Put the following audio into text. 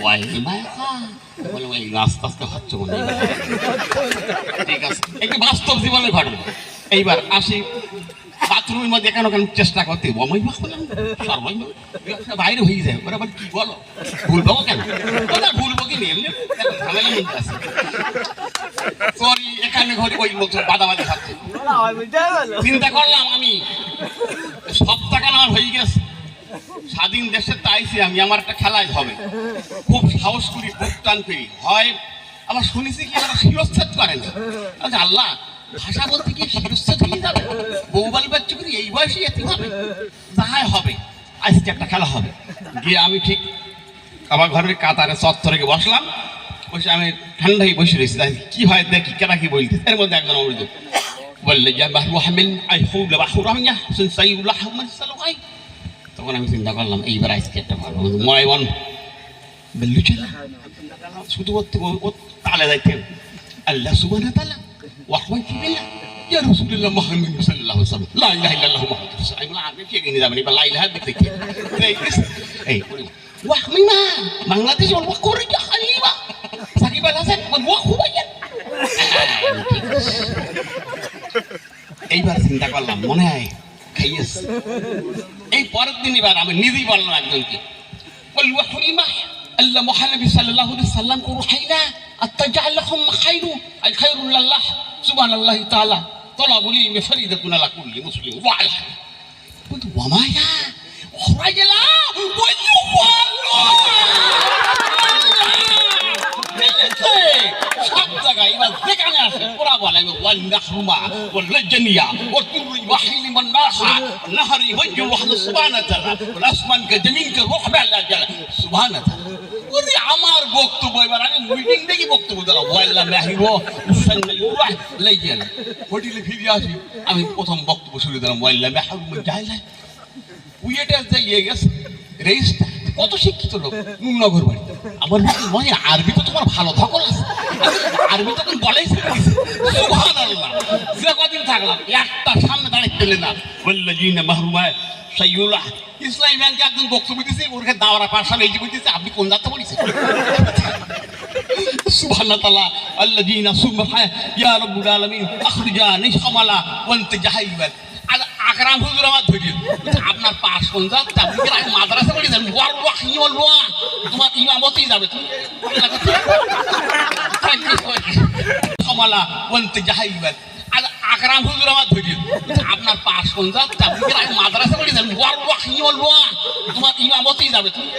ওয়ালিমা বলে ওই আস্তে আস্তে হচ্ছে মনে হয়। ঠিক আছে, একটু বাস্তব জীবনে ঘটনা। এইবার আসি বাথরুমের মধ্যে কেন চেষ্টা করতে বাইরে হয়ে যায়, ওরা বলে কি বলো ভুলবো কেন, ওরা ভুলবো কি নিয়ে ঝামেলা মধ্যে আছে। সরি এখানে ঘরে ওই লোক বাদাবাদি খাচ্ছে। চিন্তা করলাম আমি সব টাকা আমার হয়ে গেছে, স্বাধীন দেশে তাইছি আমি, আমার একটা খেলায় হবে, খুব সাহস করি, বুক টান করি, হয় আবার শুনেছি কি আমরা শিরচ্ছেদ করেন। আচ্ছা আল্লাহ, ভাষা বলতে কি শিরচ্ছেদ হয়ে যাবে? বউ বাল বাচ্চা করি এই বয়সে এতে হবে, যাহাই হবে আজকে একটা খেলা হবে। গিয়ে আমি ঠিক আমার ঘরের কাতারে চত্বরে গিয়ে বসলাম, বসে আমি ঠান্ডায় বসে রয়েছি, তাই কি হয় দেখি কেনা কি বলতে। এর মধ্যে একজন অমৃত বললে তখন আমি চিন্তা করলাম এইবার আজকে একটা ভালো মনে মন বললু চলে শুধু ও তালে যাইতে আল্লাহ সুবহানাহু ওয়া তাআলা ওয়াহওয়াই ফিল্লাহ ইয়া রাসূলুল্লাহ মুহাম্মদ সাল্লাল্লাহু আলাইহি ওয়াসাল্লাম লা ইলাহা ইল্লাল্লাহ মুহাম্মাদুর রাসূলুল্লাহ। আমি বললাম আপনি কি এগিয়ে যাবেন এবার লা ইলাহা দেখতে এই ওয়াহমিমা বাংলাদেশ ওয়া কোরিয়া হালিমা সাকিব আল হাসান ওয়া খুবাইয়া। এইবার চিন্তা করলাম মনে হয় খাইয়েছে। এই পরের দিন এবার আমি নিজেই বললাম একজনকে, বলল হালিমা আল্লাহ মুহাম্মদ সাল্লাল্লাহু আলাইহি ওয়াসাল্লাম কো রুহাইনা আতাজাল লাহুম খায়রু আল খায়রুল্লাহ সুবহানাল্লাহ তাআলা তলাবুল ইলমি ফরিদাতুন আলা কুল্লি মুসলিম ওয়া আলা বলতো ওয়ামায়া খরাজলা ওয়াল্লাহ সব জায়গায় এবার যেখানে আসে ওরা বলে ওয়াল নাহরুমা ওয়াল লাজনিয়া ওয়াল তুরি ওয়াহিল মান নাহা নাহরি ওয়াজহু ওয়াহদু সুবহানাহু তাআলা ওয়াল আসমান কা জমিন কা রূহ বিআল্লাহ জালা সুবহানাহু তাআলা। ওরে আমার বক্তব্য এবার আমি মিটিং দেখি বক্তব্য দেওয়া ওয়াল্লাহ নাহিরো উসান্নাইউরাহ লাইজাল হোটেলে ফিরে আসি, আমি প্রথম বক্তব্য শুরু দিলাম ওয়াল্লাহ নাহিরু জাইলা উইটা যাইয়ে গেছে রেজিস্টার কত শিক্ষিত লোক নগর বাড়ি। আমার মনে আরবি তো তোমার ভালো ধকল আছে, আরবি তখন বলেই সুবহানাল্লাহ। যে কদিন থাকলাম একটা সামনে দাঁড়িয়ে পেলে না বললো জি না মাহরুমা সাইয়ুল্লাহ ইসলামী ব্যাংকে একজন বক্তব্য দিয়েছে, ওরকে দাওয়ারা পাশা এই যে বলতেছে আপনি কোন যাত্রা বলেছেন সুবহানাল্লাহ তাআলা আল্লাযীনা সুবহা ইয়া রাব্বুল আলামিন আখরিজা নিশামালা ওয়া আনতা জাহাইবান আকরাম হুজুর আমার ধরে আপনার পাশ কোন যাত আপনি মাদ্রাসা পড়ে যান তোমার ইমামতেই যাবে তুমি সমালা ওয়ান্তে জাহাইবান আকরাম হুজুর আমার ধরে আপনার পাশ কোন যাত আপনি মাদ্রাসা পড়ে যান তোমার ইমামতেই যাবে তুমি